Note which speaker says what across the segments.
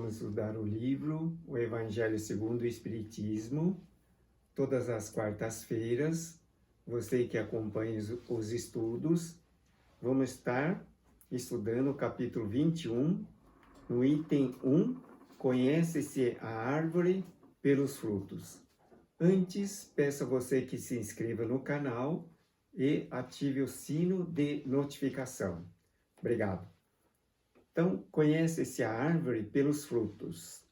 Speaker 1: vamos estudar o livro O Evangelho segundo o Espiritismo, todas as quartas-feiras. Você que acompanha os estudos, vamos estar estudando o capítulo 21, no item 1, Conhece-se a árvore pelos frutos. Antes, peço a você que se inscreva no canal e ative o sino de notificação. Obrigado. Então, conhece-se a árvore pelos frutos.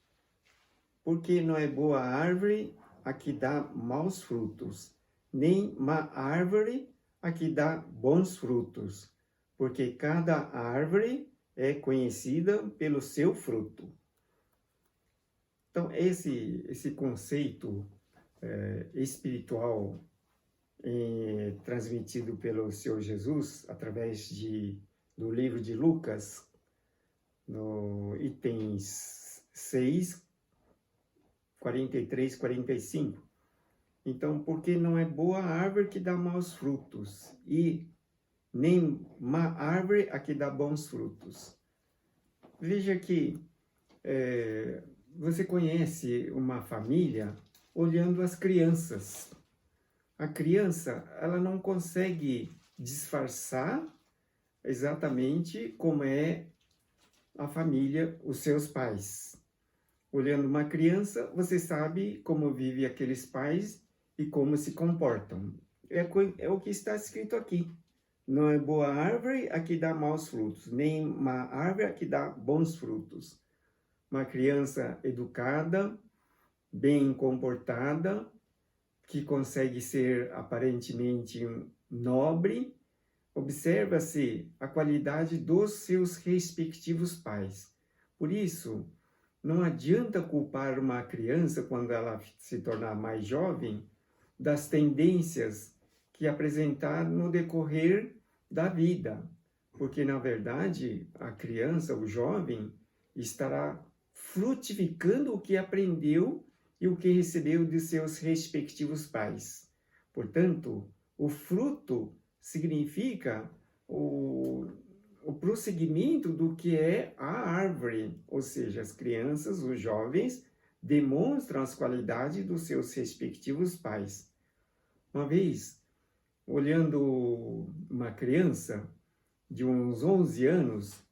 Speaker 1: Porque não é boa árvore a que dá maus frutos, nem má árvore a que dá bons frutos, porque cada árvore é conhecida pelo seu fruto. Então, esse conceito espiritual transmitido pelo Senhor Jesus através do livro de Lucas, no itens 6, 43, 45. Então, porque não é boa árvore que dá maus frutos, e nem má árvore a que dá bons frutos. Veja que você conhece uma família olhando as crianças. A criança, ela não consegue disfarçar exatamente como é a família, os seus pais. Olhando uma criança, você sabe como vivem aqueles pais e como se comportam. É o que está escrito aqui. Não é boa árvore a que dá maus frutos, nem má árvore a que dá bons frutos. Uma criança educada, bem comportada, que consegue ser aparentemente nobre, observa-se a qualidade dos seus respectivos pais. Por isso, não adianta culpar uma criança, quando ela se tornar mais jovem, das tendências que apresentar no decorrer da vida. Porque, na verdade, a criança, o jovem, estará frutificando o que aprendeu e o que recebeu de seus respectivos pais. Portanto, o fruto significa o prosseguimento do que é a árvore, ou seja, as crianças, os jovens, demonstram as qualidades dos seus respectivos pais. Uma vez, olhando uma criança de uns 11 anos,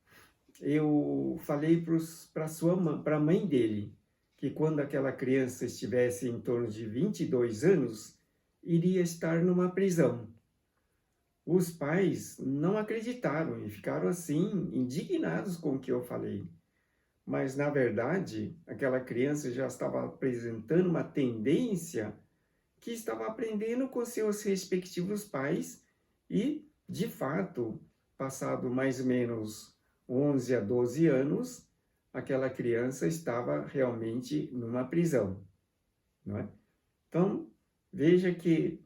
Speaker 1: eu falei para a mãe dele que quando aquela criança estivesse em torno de 22 anos, iria estar numa prisão. Os pais não acreditaram e ficaram assim, indignados com o que eu falei. Mas, na verdade, aquela criança já estava apresentando uma tendência que estava aprendendo com seus respectivos pais e, de fato, passado mais ou menos 11 a 12 anos, aquela criança estava realmente numa prisão, não é? Então, veja que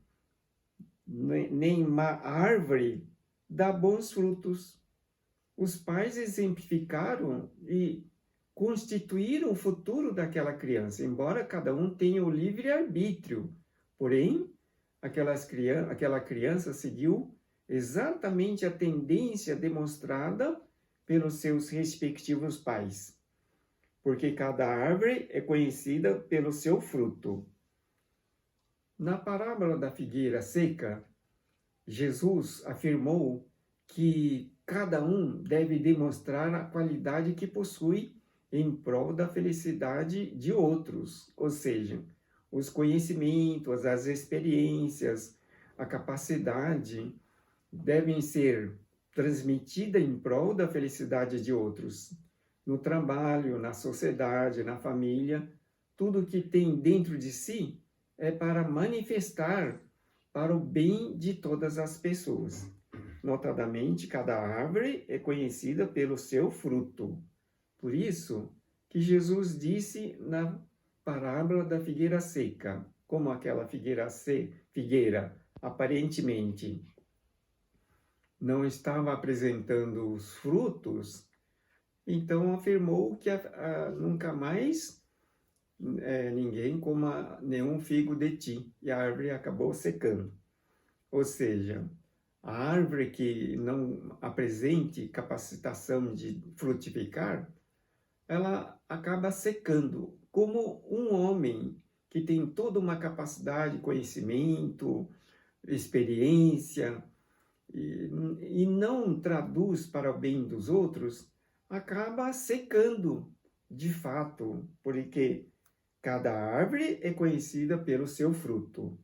Speaker 1: nem uma árvore dá bons frutos. Os pais exemplificaram e constituíram o futuro daquela criança, embora cada um tenha o livre-arbítrio. Porém, aquela criança seguiu exatamente a tendência demonstrada pelos seus respectivos pais. Porque cada árvore é conhecida pelo seu fruto. Na parábola da figueira seca, Jesus afirmou que cada um deve demonstrar a qualidade que possui em prol da felicidade de outros, ou seja, os conhecimentos, as experiências, a capacidade devem ser transmitidas em prol da felicidade de outros. No trabalho, na sociedade, na família, tudo que tem dentro de si é para manifestar para o bem de todas as pessoas. Notadamente, cada árvore é conhecida pelo seu fruto. Por isso que Jesus disse na parábola da figueira seca, como aquela figueira aparentemente não estava apresentando os frutos, então afirmou que nunca mais ninguém coma nenhum figo de ti, e a árvore acabou secando. Ou seja, a árvore que não apresente capacitação de frutificar, ela acaba secando, como um homem que tem toda uma capacidade, conhecimento, experiência, e não traduz para o bem dos outros, acaba secando, de fato, porque cada árvore é conhecida pelo seu fruto.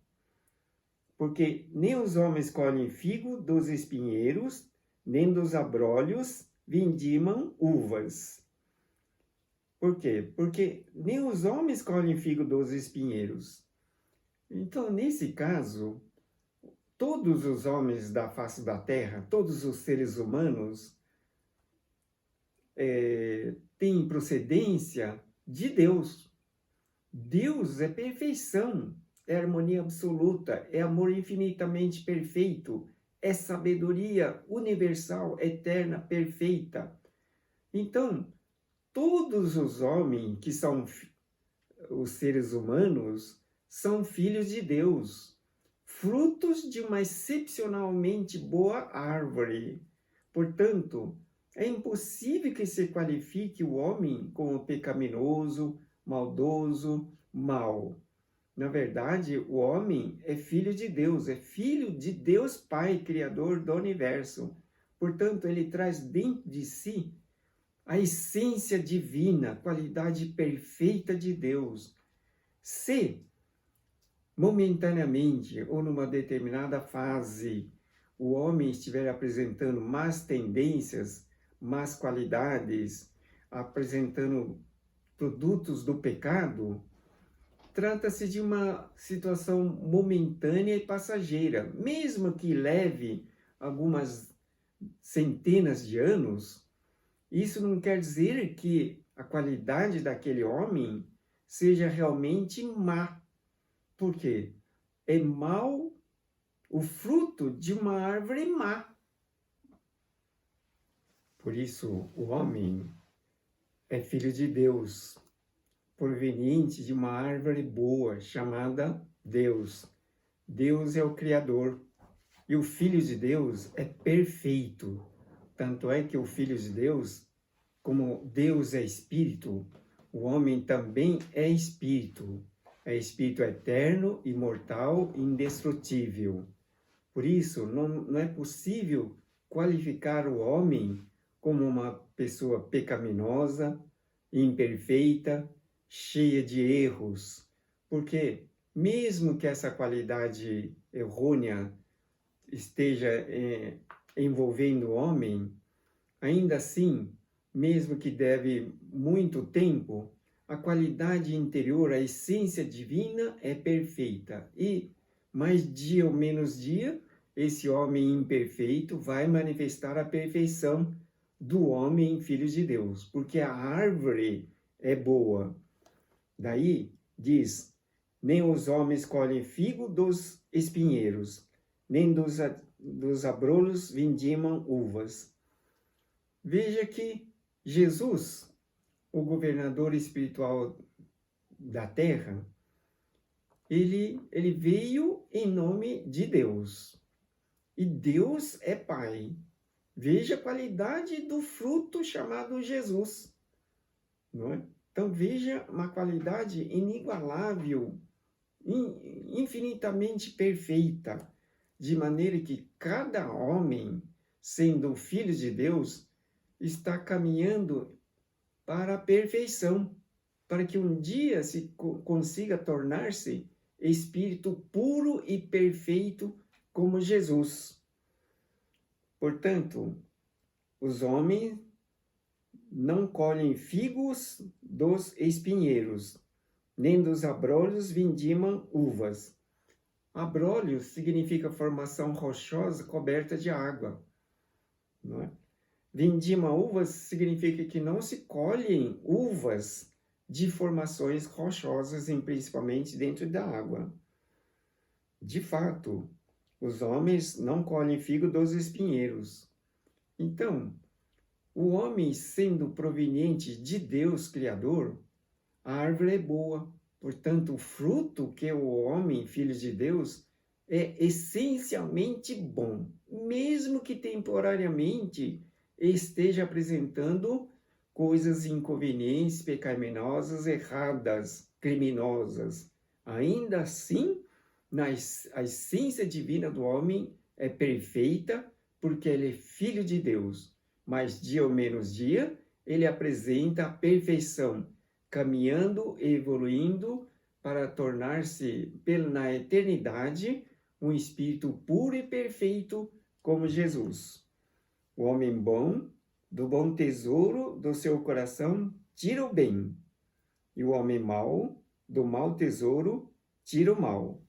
Speaker 1: Porque nem os homens colhem figo dos espinheiros, nem dos abrolhos vindimam uvas. Por quê? Porque nem os homens colhem figo dos espinheiros. Então, nesse caso, todos os homens da face da terra, todos os seres humanos, têm procedência de Deus. Deus é perfeição, é harmonia absoluta, é amor infinitamente perfeito, é sabedoria universal, eterna, perfeita. Então, todos os homens que são os seres humanos são filhos de Deus, frutos de uma excepcionalmente boa árvore. Portanto, é impossível que se qualifique o homem como pecaminoso, maldoso, mau. Na verdade, o homem é filho de Deus, é filho de Deus Pai, Criador do universo. Portanto, ele traz dentro de si a essência divina, a qualidade perfeita de Deus. Se momentaneamente ou numa determinada fase o homem estiver apresentando más tendências, más qualidades, apresentando produtos do pecado, trata-se de uma situação momentânea e passageira. Mesmo que leve algumas centenas de anos, isso não quer dizer que a qualidade daquele homem seja realmente má. Por quê? É mau o fruto de uma árvore má. Por isso, o homem é filho de Deus, proveniente de uma árvore boa, chamada Deus. Deus é o Criador. E o Filho de Deus é perfeito. Tanto é que o Filho de Deus, como Deus é Espírito, o homem também é Espírito. É Espírito eterno, imortal, indestrutível. Por isso, não é possível qualificar o homem como uma pessoa pecaminosa, imperfeita, cheia de erros. Porque mesmo que essa qualidade errônea esteja envolvendo o homem, ainda assim, mesmo que deve muito tempo, a qualidade interior, a essência divina é perfeita. E mais dia ou menos dia, esse homem imperfeito vai manifestar a perfeição do homem filho de Deus, porque a árvore é boa. Daí diz: nem os homens colhem figo dos espinheiros, nem dos abrolhos vindimam uvas. Veja que Jesus, o governador espiritual da terra, ele veio em nome de Deus. E Deus é Pai. Veja a qualidade do fruto chamado Jesus, não é? Então veja uma qualidade inigualável, infinitamente perfeita, de maneira que cada homem, sendo filho de Deus, está caminhando para a perfeição, para que um dia se consiga tornar-se espírito puro e perfeito como Jesus. Portanto, os homens não colhem figos dos espinheiros, nem dos abrolhos vindimam uvas. Abrolhos significa formação rochosa coberta de água, não é? Vindima uvas significa que não se colhem uvas de formações rochosas, principalmente dentro da água. De fato, os homens não colhem figo dos espinheiros. Então, o homem sendo proveniente de Deus Criador, a árvore é boa. Portanto, o fruto que é o homem, filho de Deus, é essencialmente bom, mesmo que temporariamente esteja apresentando coisas inconvenientes, pecaminosas, erradas, criminosas. Ainda assim, a essência divina do homem é perfeita, porque ele é filho de Deus. Mas dia ou menos dia, ele apresenta a perfeição, caminhando e evoluindo para tornar-se, na eternidade, um espírito puro e perfeito como Jesus. O homem bom, do bom tesouro do seu coração, tira o bem. E o homem mau, do mau tesouro, tira o mal.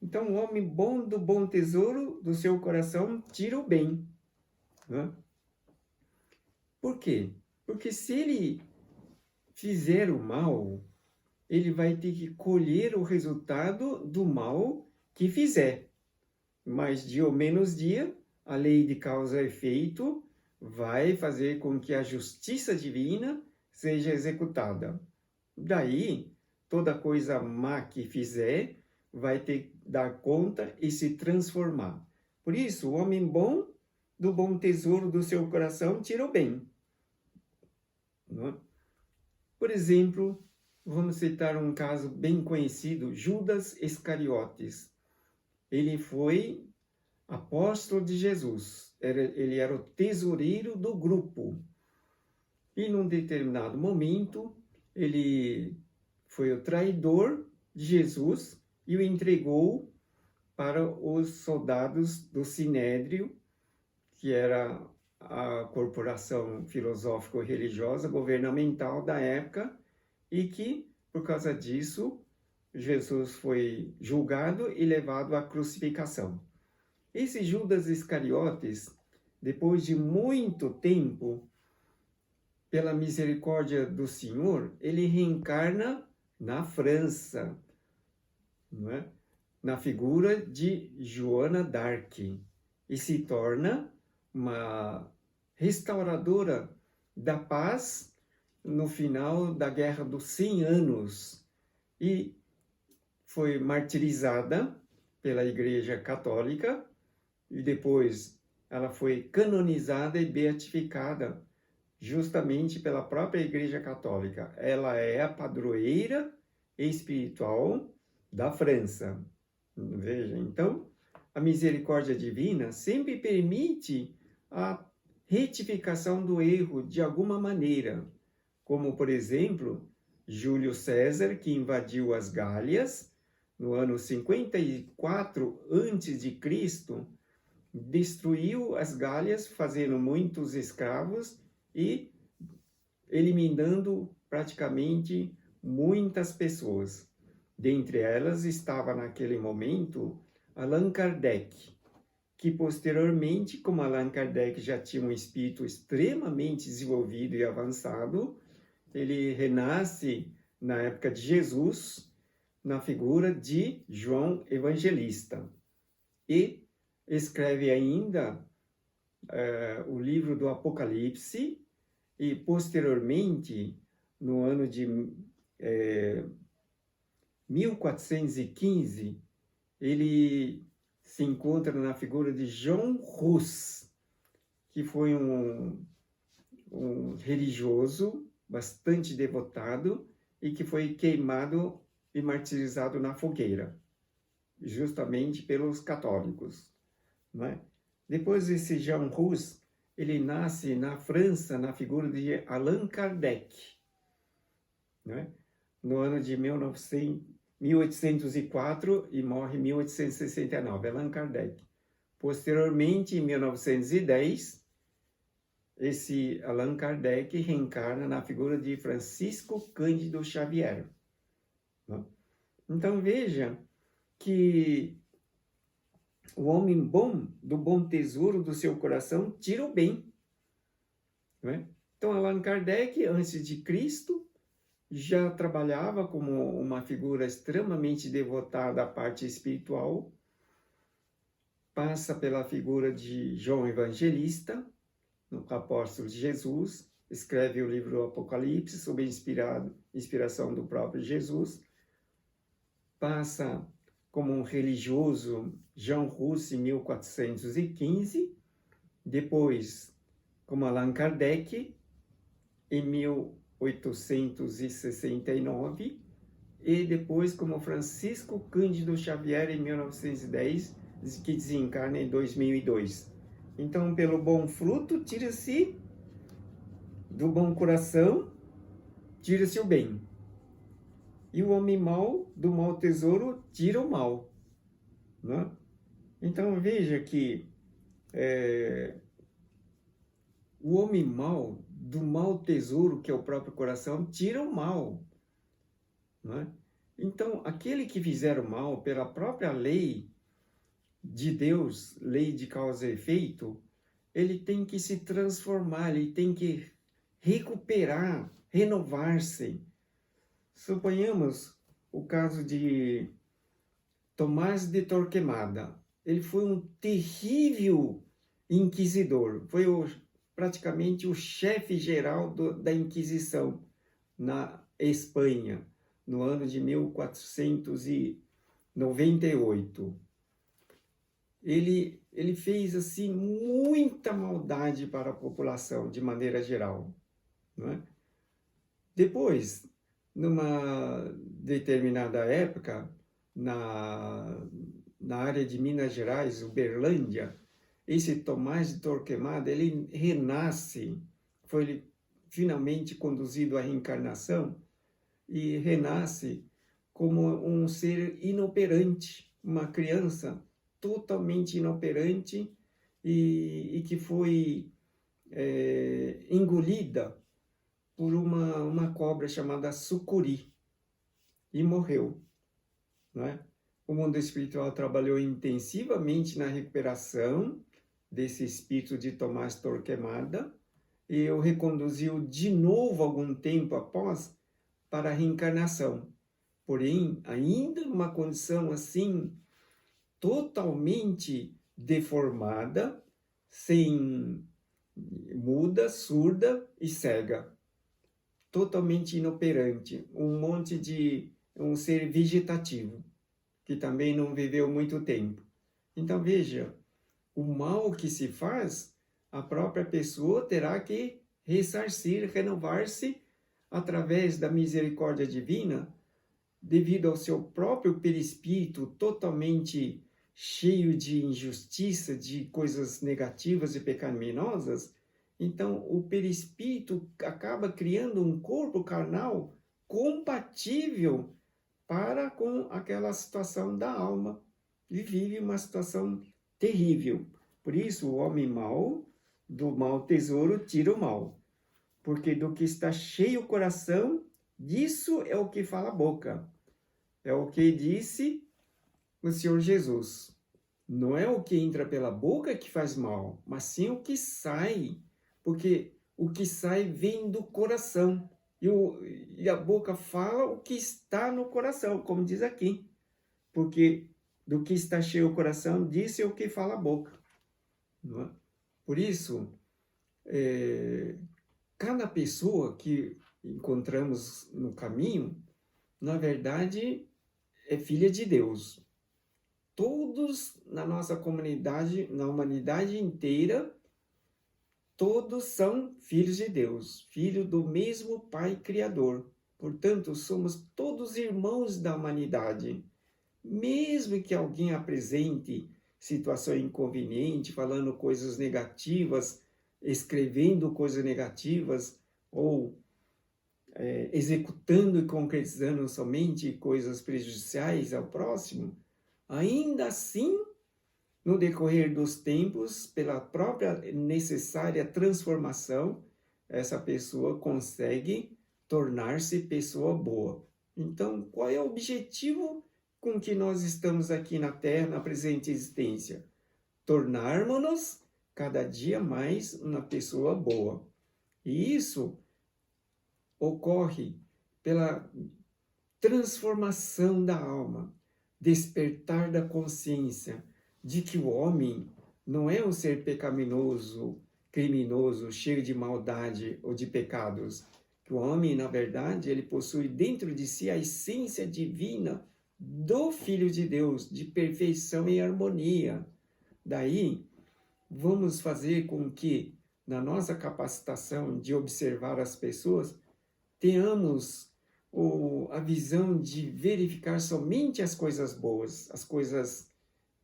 Speaker 1: Então, o homem bom, do bom tesouro do seu coração, tira o bem. Né? Por quê? Porque se ele fizer o mal, ele vai ter que colher o resultado do mal que fizer. Mas dia ou menos dia, a lei de causa e efeito vai fazer com que a justiça divina seja executada. Daí, toda coisa má que fizer vai ter que dar conta e se transformar. Por isso, o homem bom, do bom tesouro do seu coração, tira o bem. Não é? Por exemplo, vamos citar um caso bem conhecido, Judas Iscariotes. Ele foi apóstolo de Jesus, ele era o tesoureiro do grupo. E num determinado momento, ele foi o traidor de Jesus e o entregou para os soldados do Sinédrio, que era a corporação filosófico-religiosa governamental da época, e que, por causa disso, Jesus foi julgado e levado à crucificação. Esse Judas Iscariotes, depois de muito tempo, pela misericórdia do Senhor, ele reencarna na França, não é? Na figura de Joana d'Arc, e se torna uma restauradora da paz no final da Guerra dos 100 Anos, e foi martirizada pela Igreja Católica, e depois ela foi canonizada e beatificada justamente pela própria Igreja Católica. Ela é a padroeira espiritual da França. Veja, então, a misericórdia divina sempre permite a retificação do erro de alguma maneira, como, por exemplo, Júlio César, que invadiu as Gálias no ano 54 a.C., destruiu as Gálias, fazendo muitos escravos e eliminando praticamente muitas pessoas. Dentre elas estava naquele momento Allan Kardec, que posteriormente, como Allan Kardec já tinha um espírito extremamente desenvolvido e avançado, ele renasce na época de Jesus, na figura de João Evangelista. E escreve ainda o livro do Apocalipse, e posteriormente, no ano de 1415, ele se encontra na figura de João Hus, que foi um religioso bastante devotado e que foi queimado e martirizado na fogueira, justamente pelos católicos. Não é? Depois esse Jean Hus, ele nasce na França na figura de Allan Kardec, não é? No ano de 1804 e morre em 1869, Allan Kardec. Posteriormente, em 1910, esse Allan Kardec reencarna na figura de Francisco Cândido Xavier. Não é? Então veja que o homem bom, do bom tesouro do seu coração, tira o bem. Não é? Então, Allan Kardec, antes de Cristo, já trabalhava como uma figura extremamente devotada à parte espiritual, passa pela figura de João Evangelista, no apóstolo de Jesus, escreve o livro do Apocalipse, sob inspiração do próprio Jesus, passa como um religioso Jean Hus em 1415, depois como Allan Kardec, em 1869 e depois como Francisco Cândido Xavier em 1910, que desencarna em 2002. Então, pelo bom fruto, tira-se do bom coração, tira-se o bem. E o homem mau, do mau tesouro, tira o mal. Né? Então, veja que o homem mau, do mau tesouro, que é o próprio coração, tira o mal. Né? Então, aquele que fizer o mal pela própria lei de Deus, lei de causa e efeito, ele tem que se transformar, ele tem que recuperar, renovar-se. Suponhamos o caso de Tomás de Torquemada. Ele foi um terrível inquisidor, foi praticamente o chefe geral da Inquisição na Espanha, no ano de 1498. Ele fez assim muita maldade para a população de maneira geral, não é? Depois, numa determinada época, na área de Minas Gerais, Uberlândia, esse Tomás de Torquemada, ele renasce, foi finalmente conduzido à reencarnação e renasce como um ser inoperante, uma criança totalmente inoperante e que foi engolida por uma cobra chamada sucuri e morreu. Não é? O mundo espiritual trabalhou intensivamente na recuperação desse espírito de Tomás Torquemada e o reconduziu de novo algum tempo após para a reencarnação. Porém, ainda numa condição assim totalmente deformada, muda, surda e cega, totalmente inoperante, um ser vegetativo, que também não viveu muito tempo. Então veja, o mal que se faz, a própria pessoa terá que ressarcir, renovar-se através da misericórdia divina, devido ao seu próprio perispírito totalmente cheio de injustiça, de coisas negativas e pecaminosas. Então, o perispírito acaba criando um corpo carnal compatível para com aquela situação da alma e vive uma situação terrível. Por isso, o homem mau, do mau tesouro, tira o mal. Porque do que está cheio o coração, disso é o que fala a boca. É o que disse o Senhor Jesus. Não é o que entra pela boca que faz mal, mas sim o que sai. Porque o que sai vem do coração. E a boca fala o que está no coração, como diz aqui. Porque do que está cheio o coração, disse o que fala a boca. Não é? Por isso, cada pessoa que encontramos no caminho, na verdade, é filha de Deus. Todos na nossa comunidade, na humanidade inteira, todos são filhos de Deus, filho do mesmo Pai Criador. Portanto, somos todos irmãos da humanidade. Mesmo que alguém apresente situação inconveniente, falando coisas negativas, escrevendo coisas negativas, ou executando e concretizando somente coisas prejudiciais ao próximo, ainda assim, no decorrer dos tempos, pela própria necessária transformação, essa pessoa consegue tornar-se pessoa boa. Então, qual é o objetivo com que nós estamos aqui na Terra, na presente existência? Tornarmos-nos cada dia mais uma pessoa boa. E isso ocorre pela transformação da alma, despertar da consciência de que o homem não é um ser pecaminoso, criminoso, cheio de maldade ou de pecados. Que o homem, na verdade, ele possui dentro de si a essência divina do Filho de Deus, de perfeição e harmonia. Daí, vamos fazer com que na nossa capacitação de observar as pessoas, tenhamos a visão de verificar somente as coisas boas, as coisas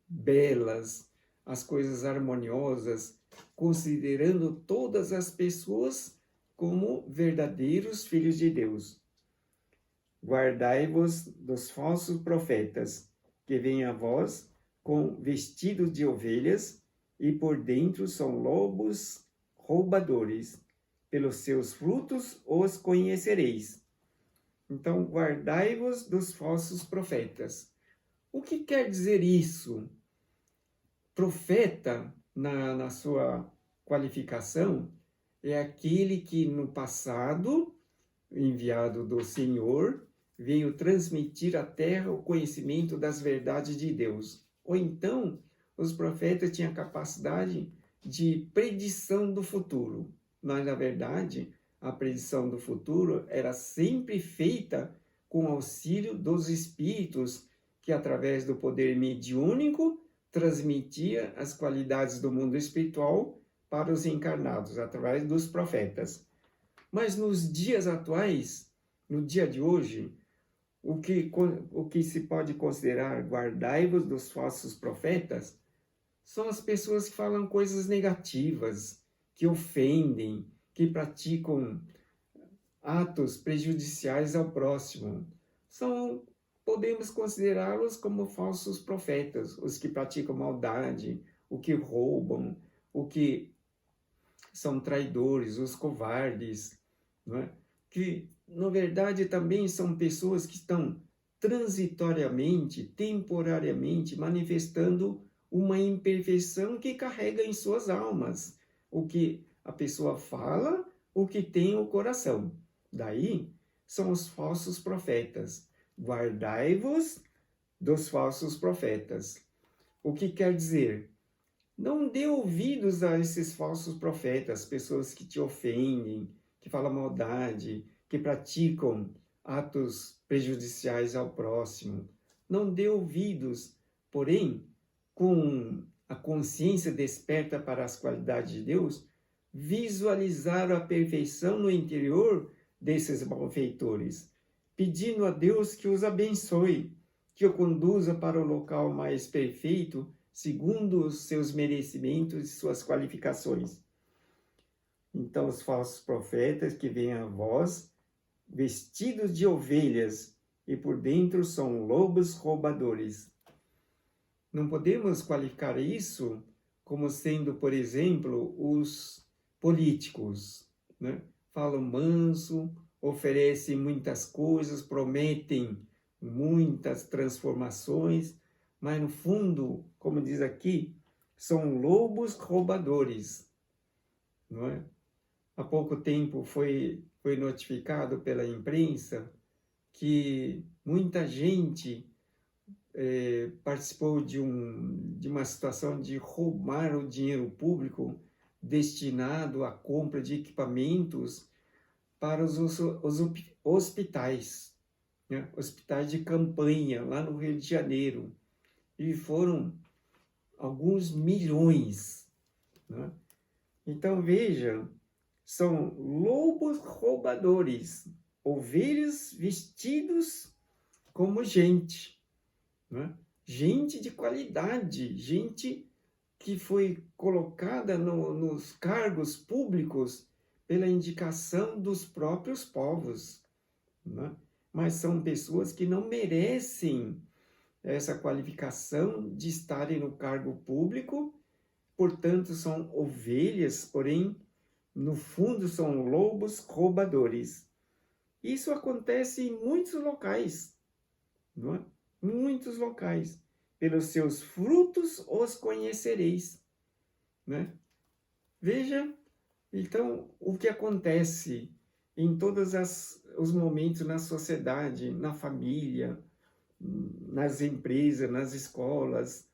Speaker 1: belas, as coisas harmoniosas, considerando todas as pessoas como verdadeiros filhos de Deus. Guardai-vos dos falsos profetas, que vêm a vós com vestidos de ovelhas, e por dentro são lobos roubadores. Pelos seus frutos os conhecereis. Então, guardai-vos dos falsos profetas. O que quer dizer isso? Profeta, na sua qualificação, é aquele que no passado, enviado do Senhor, veio transmitir à terra o conhecimento das verdades de Deus. Ou então, os profetas tinham a capacidade de predição do futuro. Mas, na verdade, a predição do futuro era sempre feita com auxílio dos espíritos que, através do poder mediúnico, transmitia as qualidades do mundo espiritual para os encarnados, através dos profetas. Mas nos dias atuais, no dia de hoje, o que se pode considerar guardai-vos dos falsos profetas são as pessoas que falam coisas negativas, que ofendem, que praticam atos prejudiciais ao próximo. Podemos considerá-los como falsos profetas, os que praticam maldade, o que roubam, o que são traidores, os covardes, não é? Que, na verdade, também são pessoas que estão transitoriamente, temporariamente, manifestando uma imperfeição que carrega em suas almas, o que a pessoa fala, o que tem o coração. Daí são os falsos profetas. Guardai-vos dos falsos profetas. O que quer dizer? Não dê ouvidos a esses falsos profetas, pessoas que te ofendem, que falam maldade, que praticam atos prejudiciais ao próximo. Não dê ouvidos, porém, com a consciência desperta para as qualidades de Deus, visualizar a perfeição no interior desses malfeitores, pedindo a Deus que os abençoe, que o conduza para o local mais perfeito, segundo os seus merecimentos e suas qualificações. Então, os falsos profetas que vêm a vós, vestidos de ovelhas, e por dentro são lobos roubadores. Não podemos qualificar isso como sendo, por exemplo, os políticos, né? Falam manso, oferecem muitas coisas, prometem muitas transformações, mas no fundo, como diz aqui, são lobos roubadores, não é? Há pouco tempo foi notificado pela imprensa que muita gente participou de uma situação de roubar o dinheiro público destinado à compra de equipamentos para os hospitais, né? Hospitais de campanha, lá no Rio de Janeiro. E foram alguns milhões, né? Então, veja, são lobos roubadores, ovelhas vestidos como gente, né? Gente de qualidade, gente que foi colocada nos cargos públicos pela indicação dos próprios povos, né? Mas são pessoas que não merecem essa qualificação de estarem no cargo público, portanto são ovelhas, porém no fundo são lobos roubadores. Isso acontece em muitos locais, não é? Muitos locais. Pelos seus frutos os conhecereis, né? Veja, então, o que acontece em todos os momentos na sociedade, na família, nas empresas, nas escolas,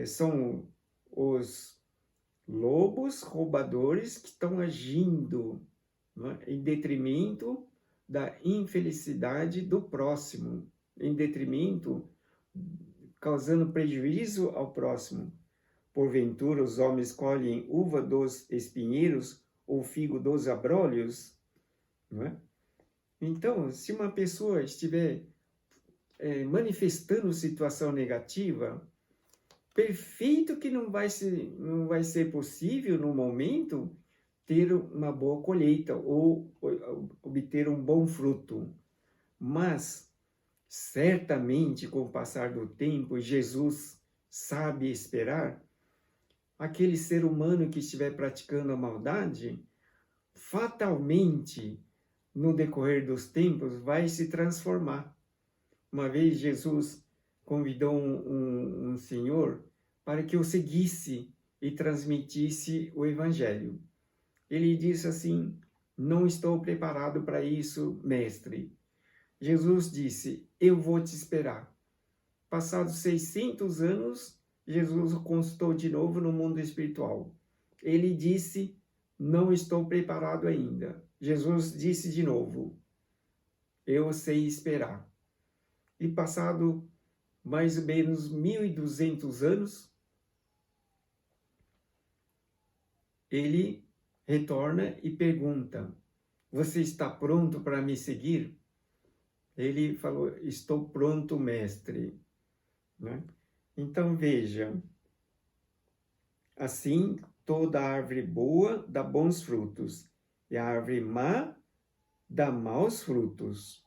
Speaker 1: são os lobos roubadores que estão agindo, não é? Em detrimento da infelicidade do próximo, em detrimento, causando prejuízo ao próximo. porventura os homens colhem uva dos espinheiros ou figo dos abrolhos? Não é? Então, se uma pessoa estiver manifestando situação negativa, perfeito que não vai ser possível no momento ter uma boa colheita ou obter um bom fruto. Mas, certamente, com o passar do tempo, Jesus sabe esperar, aquele ser humano que estiver praticando a maldade, fatalmente, no decorrer dos tempos, vai se transformar. Uma vez Jesus convidou um senhor para que o seguisse e transmitisse o evangelho. Ele disse assim: não estou preparado para isso, mestre. Jesus disse: eu vou te esperar. Passados 600 anos, Jesus o consultou de novo no mundo espiritual. Ele disse: não estou preparado ainda. Jesus disse de novo: eu sei esperar. E passado mais ou menos 1.200 anos, ele retorna e pergunta: você está pronto para me seguir? Ele falou: estou pronto, mestre. Né? Então veja, assim toda árvore boa dá bons frutos, e a árvore má dá maus frutos.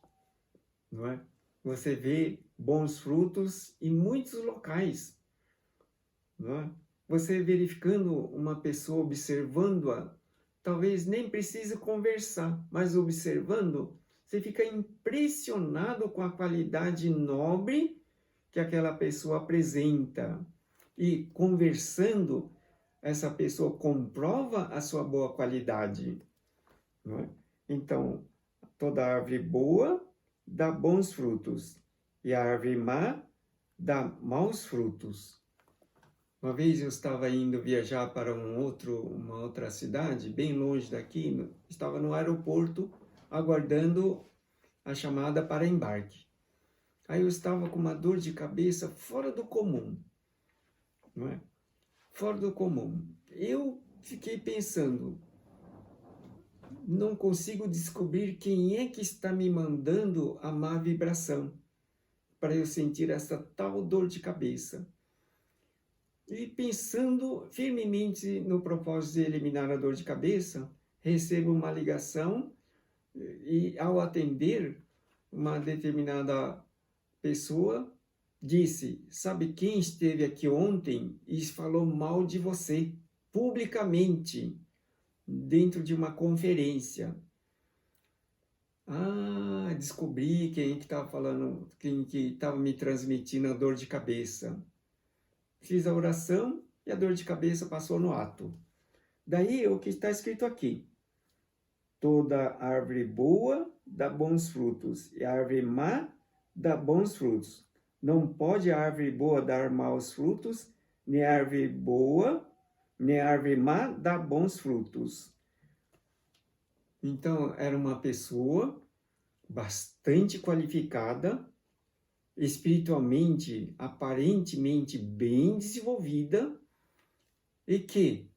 Speaker 1: Não é? Você vê bons frutos em muitos locais. Não é? Você verificando uma pessoa, observando-a, talvez nem precise conversar, mas observando, você fica impressionado com a qualidade nobre que aquela pessoa apresenta. E conversando, essa pessoa comprova a sua boa qualidade. Não é? Então, toda árvore boa dá bons frutos, e a árvore má dá maus frutos. Uma vez eu estava indo viajar para uma outra cidade, bem longe daqui, estava no aeroporto, aguardando a chamada para embarque. Aí eu estava com uma dor de cabeça fora do comum, não é? Fora do comum. Eu fiquei pensando, não consigo descobrir quem é que está me mandando a má vibração para eu sentir essa tal dor de cabeça. E pensando firmemente no propósito de eliminar a dor de cabeça, recebo uma ligação e, ao atender, uma determinada pessoa disse: sabe quem esteve aqui ontem e falou mal de você, publicamente, dentro de uma conferência? Ah, descobri quem que estava falando, quem que estava me transmitindo a dor de cabeça. Fiz a oração e a dor de cabeça passou no ato. Daí o que está escrito aqui: toda árvore boa dá bons frutos, e a árvore má dá bons frutos. Não pode a árvore boa dar maus frutos, nem a árvore boa, nem a árvore má dá bons frutos. Então, era uma pessoa bastante qualificada, espiritualmente, aparentemente bem desenvolvida, e que,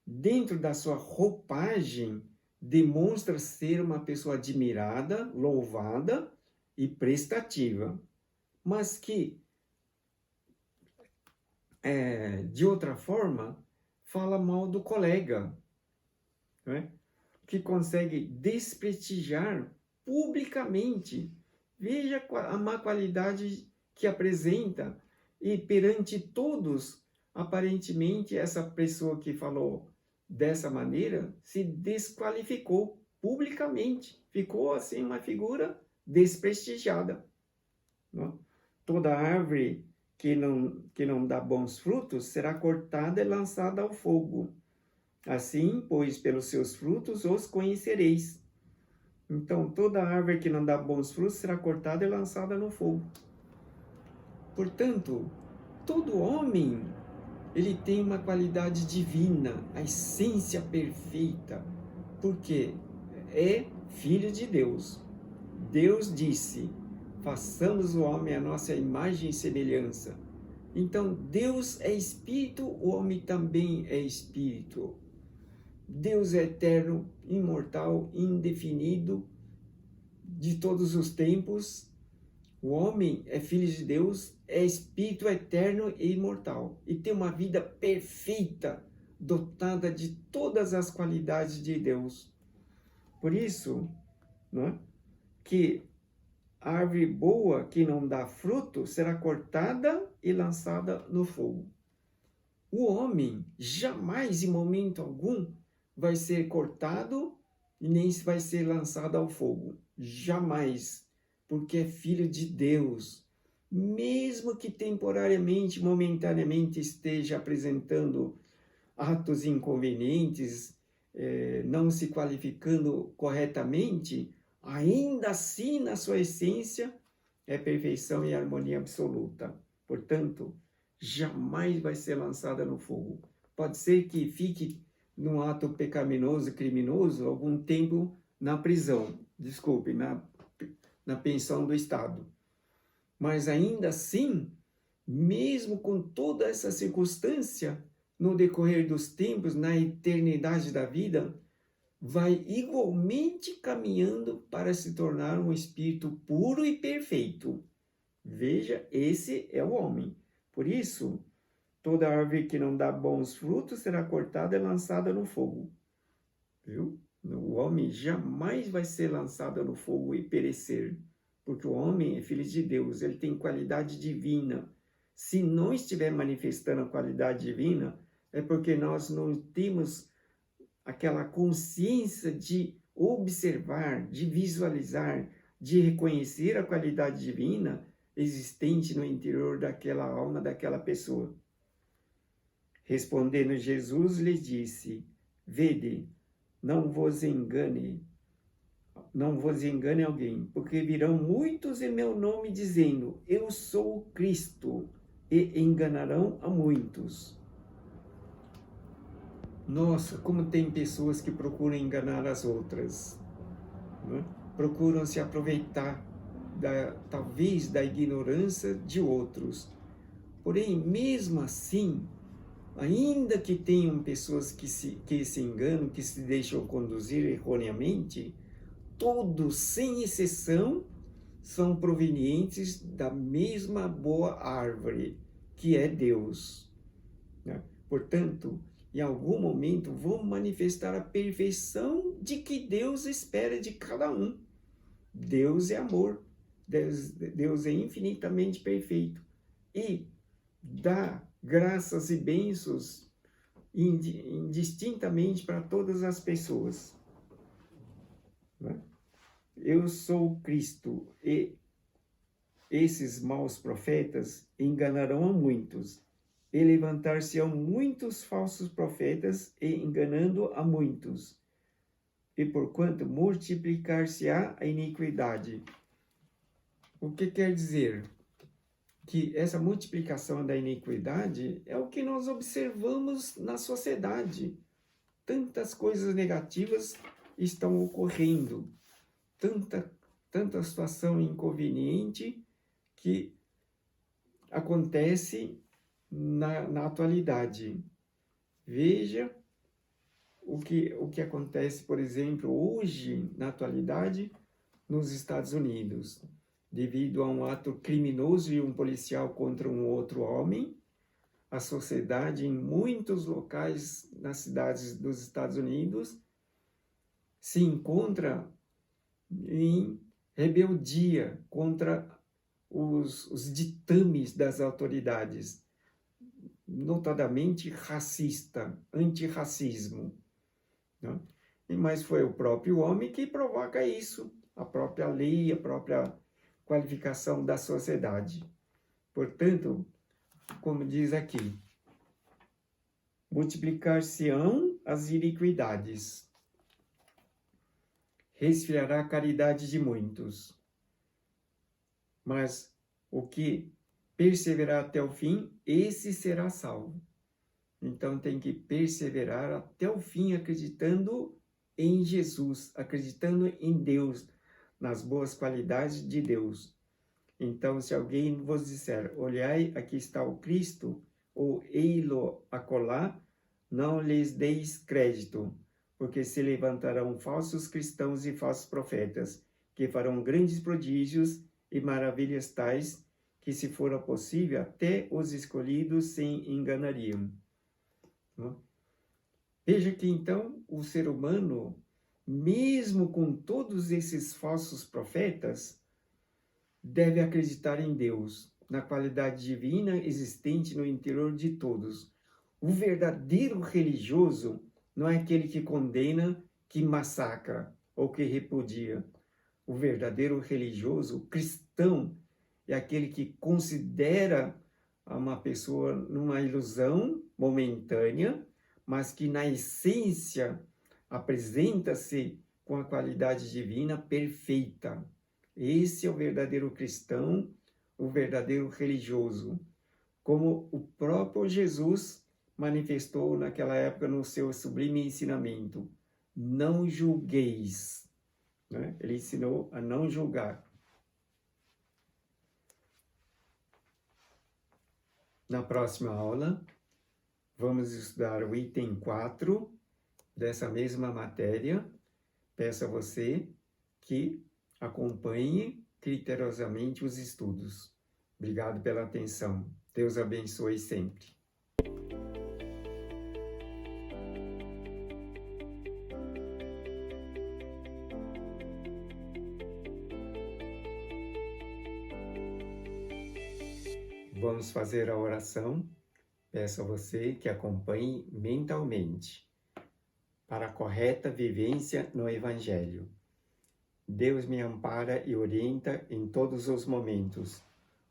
Speaker 1: dentro da sua roupagem, demonstra ser uma pessoa admirada, louvada e prestativa, mas que, de outra forma, fala mal do colega, né? Que consegue desprestigiar publicamente. Veja a má qualidade que apresenta, e perante todos, aparentemente, essa pessoa que falou dessa maneira se desqualificou publicamente, ficou assim uma figura desprestigiada. Não? Toda árvore que não dá bons frutos será cortada e lançada ao fogo. Assim, pois, pelos seus frutos os conhecereis. Então, toda árvore que não dá bons frutos será cortada e lançada no fogo. Portanto, todo homem, ele tem uma qualidade divina, a essência perfeita, porque é filho de Deus. Deus disse: façamos o homem à nossa imagem e semelhança. Então, Deus é espírito, o homem também é espírito. Deus é eterno, imortal, indefinido, de todos os tempos. O homem é filho de Deus, é espírito eterno e imortal. E tem uma vida perfeita, dotada de todas as qualidades de Deus. Por isso, não é, que a árvore boa que não dá fruto será cortada e lançada no fogo. O homem jamais, em momento algum, vai ser cortado e nem vai ser lançado ao fogo. Jamais, porque é filho de Deus. Mesmo que temporariamente, momentaneamente esteja apresentando atos inconvenientes, não se qualificando corretamente, ainda assim, na sua essência, é perfeição e harmonia absoluta. Portanto, jamais vai ser lançada no fogo. Pode ser que fique num ato pecaminoso, criminoso, algum tempo na prisão, desculpe, na pensão do Estado. Mas ainda assim, mesmo com toda essa circunstância, no decorrer dos tempos, na eternidade da vida, vai igualmente caminhando para se tornar um espírito puro e perfeito. Veja, esse é o homem. Por isso, toda árvore que não dá bons frutos será cortada e lançada no fogo. Viu? O homem jamais vai ser lançado no fogo e perecer, porque o homem é filho de Deus, ele tem qualidade divina. Se não estiver manifestando a qualidade divina, é porque nós não temos aquela consciência de observar, de visualizar, de reconhecer a qualidade divina existente no interior daquela alma, daquela pessoa. Respondendo Jesus, lhe disse: Vede, não vos engane alguém, porque virão muitos em meu nome dizendo, eu sou o Cristo, e enganarão a muitos. Nossa, como tem pessoas que procuram enganar as outras, né? Procuram se aproveitar talvez da ignorância de outros. Porém, mesmo assim, ainda que tenham pessoas que se enganam, que se deixam conduzir erroneamente, todos, sem exceção, são provenientes da mesma boa árvore, que é Deus, né? Portanto, em algum momento vão manifestar a perfeição de que Deus espera de cada um. Deus é amor, Deus é infinitamente perfeito e dá graças e bênçãos indistintamente para todas as pessoas. Eu sou o Cristo, e esses maus profetas enganarão a muitos, e levantar-se-ão muitos falsos profetas, e enganando a muitos. E porquanto multiplicar-se-á a iniquidade. O que quer dizer? Que essa multiplicação da iniquidade é o que nós observamos na sociedade. Tantas coisas negativas estão ocorrendo, tanta situação inconveniente que acontece na atualidade. Veja o que acontece, por exemplo, hoje, na atualidade, nos Estados Unidos. Devido a um ato criminoso de um policial contra um outro homem, a sociedade, em muitos locais nas cidades dos Estados Unidos, se encontra em rebeldia contra os ditames das autoridades, notadamente racista, antirracismo, né? Mas foi o próprio homem que provoca isso, a própria lei, a própria qualificação da sociedade. Portanto, como diz aqui, multiplicar-se-ão as iniquidades, resfriará a caridade de muitos, mas o que perseverar até o fim, esse será salvo. Então tem que perseverar até o fim, acreditando em Jesus, acreditando em Deus, nas boas qualidades de Deus. Então, se alguém vos disser, olhai, aqui está o Cristo, ou ei-lo acolá, não lhes deis crédito, porque se levantarão falsos cristãos e falsos profetas, que farão grandes prodígios e maravilhas tais, que se fora possível, até os escolhidos se enganariam. Veja que então o ser humano, mesmo com todos esses falsos profetas, deve acreditar em Deus, na qualidade divina existente no interior de todos. O verdadeiro religioso não é aquele que condena, que massacra ou que repudia. O verdadeiro religioso, cristão, é aquele que considera uma pessoa numa ilusão momentânea, mas que na essência apresenta-se com a qualidade divina perfeita. Esse é o verdadeiro cristão, o verdadeiro religioso, como o próprio Jesus manifestou naquela época no seu sublime ensinamento. Não julgueis. Né? Ele ensinou a não julgar. Na próxima aula, vamos estudar o item 4 dessa mesma matéria. Peço a você que acompanhe criteriosamente os estudos. Obrigado pela atenção. Deus abençoe sempre. Vamos fazer a oração. Peço a você que acompanhe mentalmente para a correta vivência no Evangelho. Deus me ampara e orienta em todos os momentos.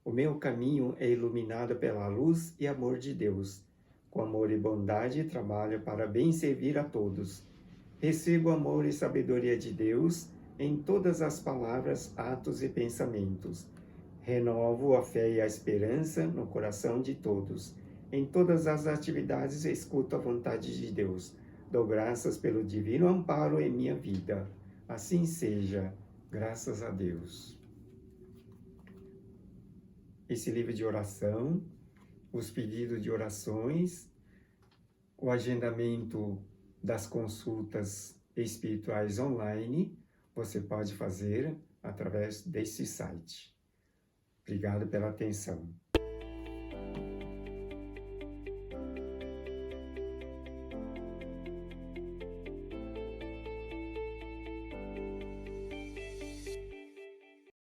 Speaker 1: O meu caminho é iluminado pela luz e amor de Deus. Com amor e bondade trabalho para bem servir a todos. Recebo amor e sabedoria de Deus em todas as palavras, atos e pensamentos. Renovo a fé e a esperança no coração de todos. Em todas as atividades escuto a vontade de Deus. Dou graças pelo divino amparo em minha vida. Assim seja, graças a Deus. Esse livro de oração, os pedidos de orações, o agendamento das consultas espirituais online, você pode fazer através desse site. Obrigado pela atenção.